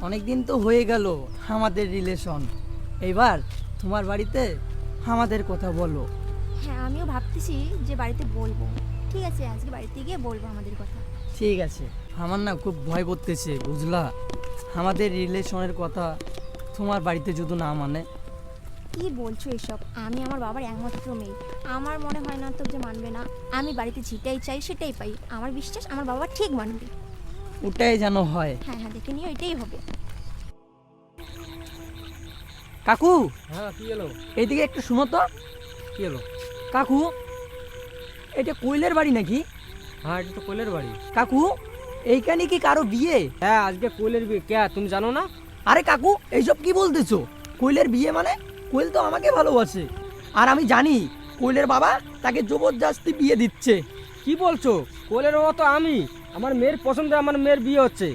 অনেক দিন তো হয়ে গেল আমাদের রিলেশন, এবার তোমার বাড়িতে আমাদের কথা বলো। হ্যাঁ, আমিও ভাবতেছি যে বাড়িতে বলবো। ঠিক আছে, আজকে বাড়িতে গিয়ে বলবো আমাদের কথা। ঠিক আছে, আমার না খুব ভয় করতেছে বুঝলা, আমাদের রিলেশনের কথা তোমার বাড়িতে যদি না মানে। কি বলছো এসব? আমি আমার বাবার একমাত্র মেয়ে, আমার মনে হয় না তো যে মানবে না। আমি বাড়িতে যেটাই চাই সেটাই পাই, আমার বিশ্বাস আমার বাবা ঠিক মানবে। ওটাই যেন হয়। হ্যাঁ হ্যাঁ, দেখে নিও, এটাই হবে। কাকু, হ্যাঁ, কি হলো? এইদিকে একটু শুনো তো। কি হলো? কাকু, এটা কোয়েলের বাড়ি নাকি? হ্যাঁ, এটা তো কোয়েলের বাড়ি। কাকু, এইখানে কি কারো বিয়ে? হ্যাঁ, আজকে কোয়েলের বিয়ে। কে, তুমি জানো না? আরে কাকু, এইসব কি বলতেছো? কোয়েলের বিয়ে মানে? কোয়েল তো আমাকে ভালোবাসে, আর আমি জানি কোয়েলের বাবা তাকে জবরদস্তি বিয়ে দিচ্ছে। কি বলছো? কোয়েলের বাবা তো আমি। আমার মেয়ের পছন্দে আমার মেয়ের বিয়ে হচ্ছে।